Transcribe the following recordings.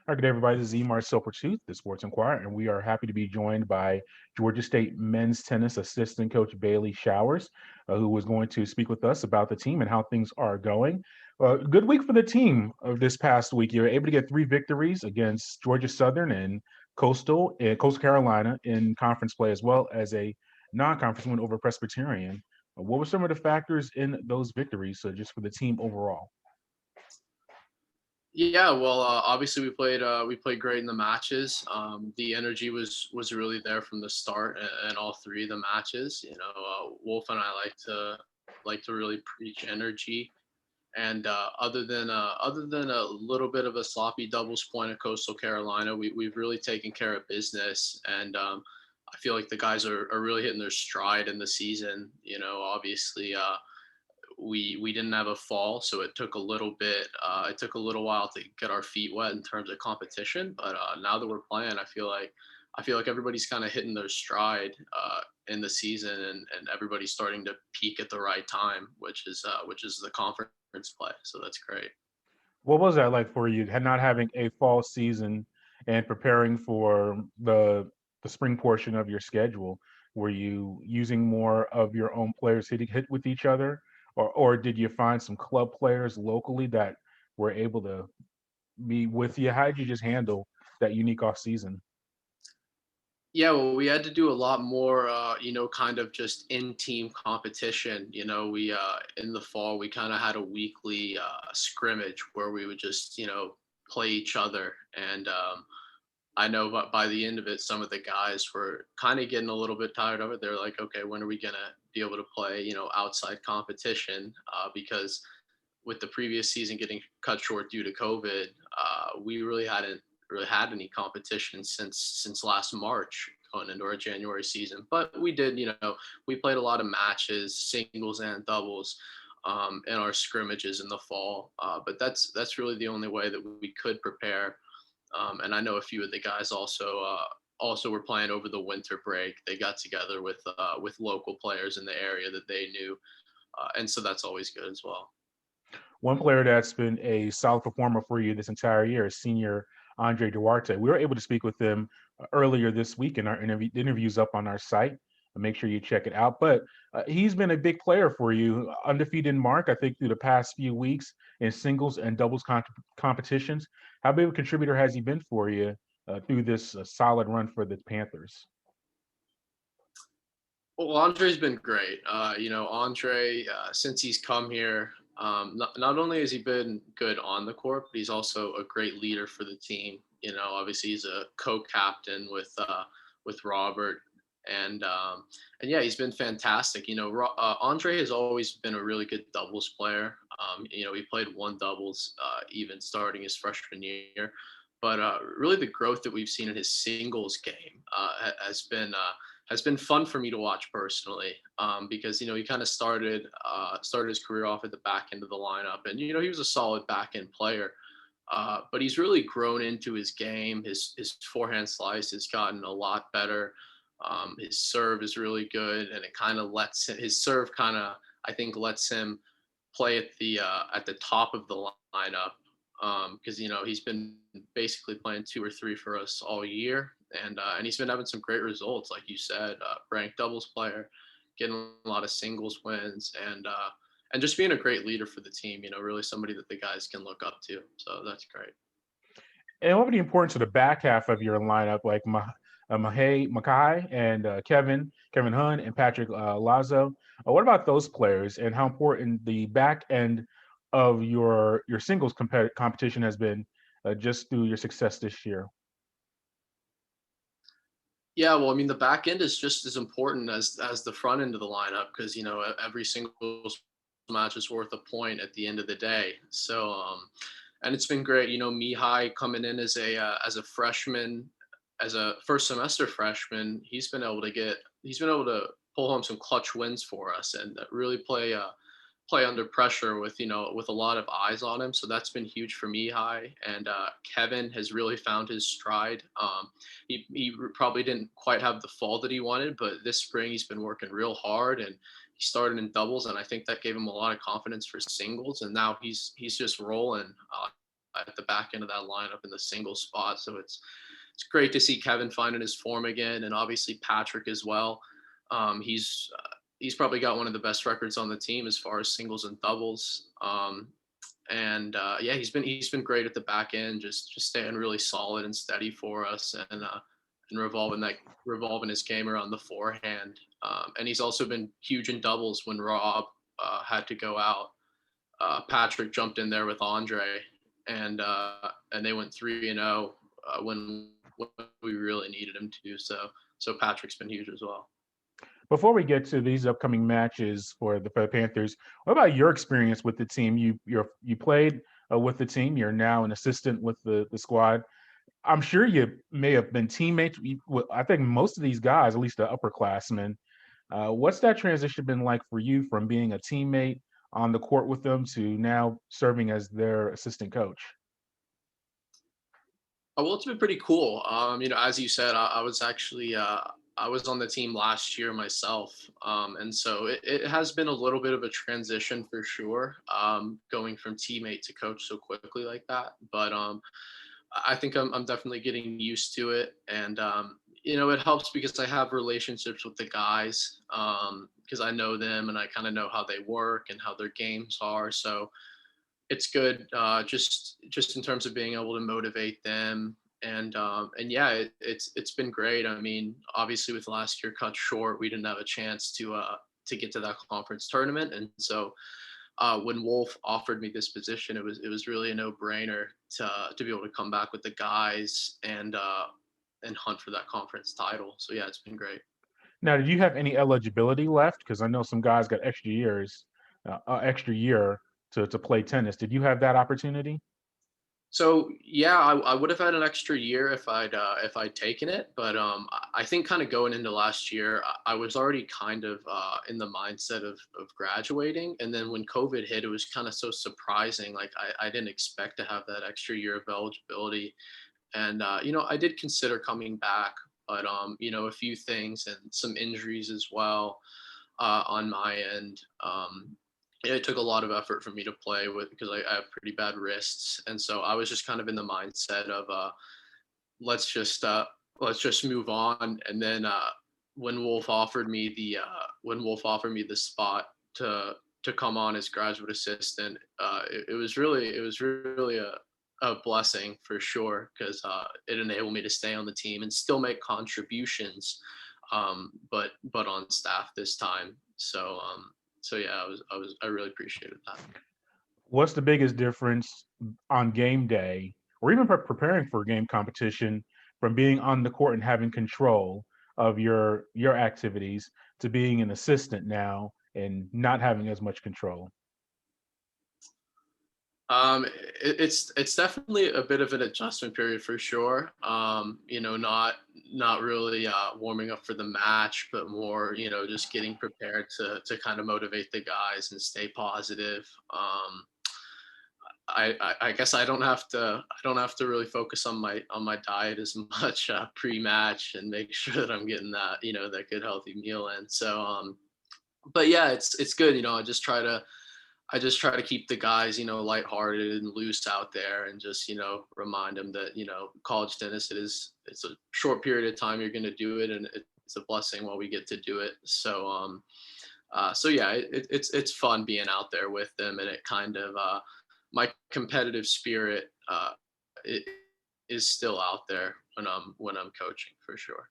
All right, good day, everybody. This is Marcel Pursuit, the Sports Inquirer, and we are happy to be joined by Georgia State men's tennis assistant coach Bailey Showers, who is going to speak with us about the team and how things are going. Good week for the team of this past week. You were able to get three victories against Georgia Southern and Coastal Carolina in conference play, as well as a non-conference win over Presbyterian. What were some of the factors in those victories, just for the team overall? Yeah, well, obviously we played great in the matches. The energy was really there from the start, and all three of the matches. Wolf and I like to really preach energy. And other than a little bit of a sloppy doubles point at Coastal Carolina, we've really taken care of business. And I feel like the guys are really hitting their stride in the season. Obviously. We didn't have a fall, so it took a little bit. It took a little while to get our feet wet in terms of competition, but now that we're playing, I feel like everybody's kind of hitting their stride in the season, and everybody's starting to peak at the right time, which is the conference play. So that's great. What was that like for you, not having a fall season and preparing for the spring portion of your schedule? Were you using more of your own players hitting hit with each other, or did you find some club players locally that were able to be with you? How did you just handle that unique off season? Yeah, well, we had to do a lot more, kind of just in team competition. We in the fall we kind of had a weekly scrimmage where we would just, play each other, and I know, but by the end of it, some of the guys were kind of getting a little bit tired of it. They're like, okay, when are we gonna be able to play, outside competition? Because with the previous season getting cut short due to COVID, we really hadn't really had any competition since last March going into our January season. But we did, we played a lot of matches, singles and doubles, in our scrimmages in the fall. But that's really the only way that we could prepare. And I know a few of the guys also were playing over the winter break. They got together with local players in the area that they knew, and so that's always good as well. One player that's been a solid performer for you this entire year is senior Andrei Duarte. We were able to speak with him earlier this week in our interview. The interview's up on our site. Make sure you check it out. But he's been a big player for you, undefeated mark, I think, through the past few weeks in singles and doubles competitions. How big of a contributor has he been for you through this solid run for the Panthers? Well, Andre's been great. Andre, since he's come here, not only has he been good on the court, but he's also a great leader for the team. Obviously he's a co-captain with Robert, and yeah, he's been fantastic. Andre has always been a really good doubles player. He played one doubles even starting his freshman year, but really the growth that we've seen in his singles game has been fun for me to watch personally, because he kind of started his career off at the back end of the lineup, and he was a solid back end player, but he's really grown into his game. His forehand slice has gotten a lot better. His serve is really good, and it kind of lets his serve kind of, I think, lets him play at the top of the lineup, because he's been basically playing two or three for us all year, and he's been having some great results, like you said, ranked doubles player, getting a lot of singles wins, and just being a great leader for the team. Really somebody that the guys can look up to. So that's great. And what would the importance of the back half of your lineup, like Makai and Kevin Hunn and Patrick Lazo? What about those players and how important the back end of your singles competition has been just through your success this year? Yeah, well, I mean, the back end is just as important as the front end of the lineup, because every single match is worth a point at the end of the day. So, and it's been great. Mihai coming in as a freshman, as a first semester freshman, he's been able to pull home some clutch wins for us, and really play under pressure with a lot of eyes on him. So that's been huge for me. High and Kevin has really found his stride. He probably didn't quite have the fall that he wanted, but this spring he's been working real hard, and he started in doubles, and I think that gave him a lot of confidence for singles. And now he's just rolling at the back into that lineup in the single spot. So it's great to see Kevin finding his form again, and obviously Patrick as well. He's probably got one of the best records on the team as far as singles and doubles. Yeah, he's been great at the back end, just staying really solid and steady for us, and revolving his game around the forehand. And he's also been huge in doubles when Rob had to go out. Patrick jumped in there with Andrei, and they went 3-0 when we really needed him to. So Patrick's been huge as well. Before we get to these upcoming matches for the Panthers, what about your experience with the team? You played with the team. You're now an assistant with the squad. I'm sure you may have been teammates. I think most of these guys, at least the upperclassmen, what's that transition been like for you from being a teammate on the court with them to now serving as their assistant coach? Well, it's been pretty cool. As you said, I was actually I was on the team last year myself, and so it has been a little bit of a transition for sure, going from teammate to coach so quickly like that. But I think I'm definitely getting used to it, and it helps because I have relationships with the guys, because I know them and I kind of know how they work and how their games are. So it's good, just in terms of being able to motivate them. And yeah, it's been great. I mean, obviously with last year cut short, we didn't have a chance to get to that conference tournament, and so when Wolf offered me this position, it was really a no-brainer to be able to come back with the guys and hunt for that conference title. So yeah, it's been great. Now, did you have any eligibility left? Because I know some guys got extra year to play tennis. Did you have that opportunity? So yeah, I would have had an extra year if I'd taken it, but I think kind of going into last year, I was already kind of in the mindset of graduating, and then when COVID hit, it was kind of so surprising. Like I didn't expect to have that extra year of eligibility, and I did consider coming back, but a few things and some injuries as well on my end. It took a lot of effort for me to play with because I have pretty bad wrists, and so I was just kind of in the mindset of let's just uh, let's just move on. And then when Wolf offered me the spot to come on as graduate assistant, it was really a blessing for sure, because it enabled me to stay on the team and still make contributions, but on staff this time. So yeah, I really appreciated that. What's the biggest difference on game day, or even preparing for a game competition, from being on the court and having control of your activities to being an assistant now and not having as much control? It's definitely a bit of an adjustment period for sure. Not really warming up for the match, but more, just getting prepared to kind of motivate the guys and stay positive. I guess I don't have to really focus on my diet as much pre-match, and make sure that I'm getting that good healthy meal in. So but yeah, it's good. I just try to keep the guys, lighthearted and loose out there, and just, remind them that, college tennis, it's a short period of time you're going to do it, and it's a blessing while we get to do it. So yeah, it's fun being out there with them, and it kind of my competitive spirit it is still out there when I'm coaching for sure.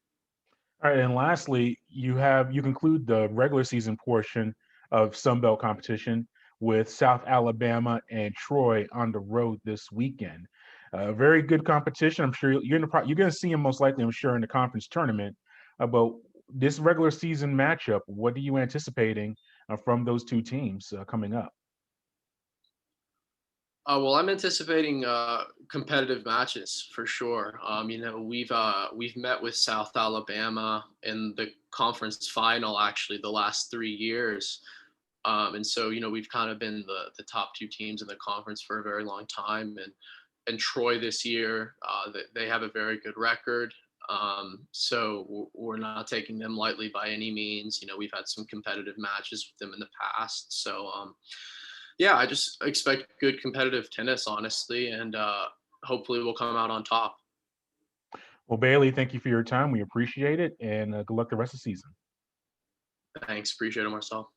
All right, and lastly, you conclude the regular season portion of Sun Belt competition with South Alabama and Troy on the road this weekend. Very good competition. I'm sure you're going to see them most likely, I'm sure, in the conference tournament. But this regular season matchup, what are you anticipating from those two teams coming up? Well, I'm anticipating competitive matches for sure. We've met with South Alabama in the conference final actually the last 3 years, and so we've kind of been the top two teams in the conference for a very long time. And Troy this year, they have a very good record. So we're not taking them lightly by any means. We've had some competitive matches with them in the past. So yeah, I just expect good competitive tennis, honestly. And hopefully we'll come out on top. Well, Bailey, thank you for your time. We appreciate it, and good luck the rest of the season. Thanks. Appreciate it, Marcel.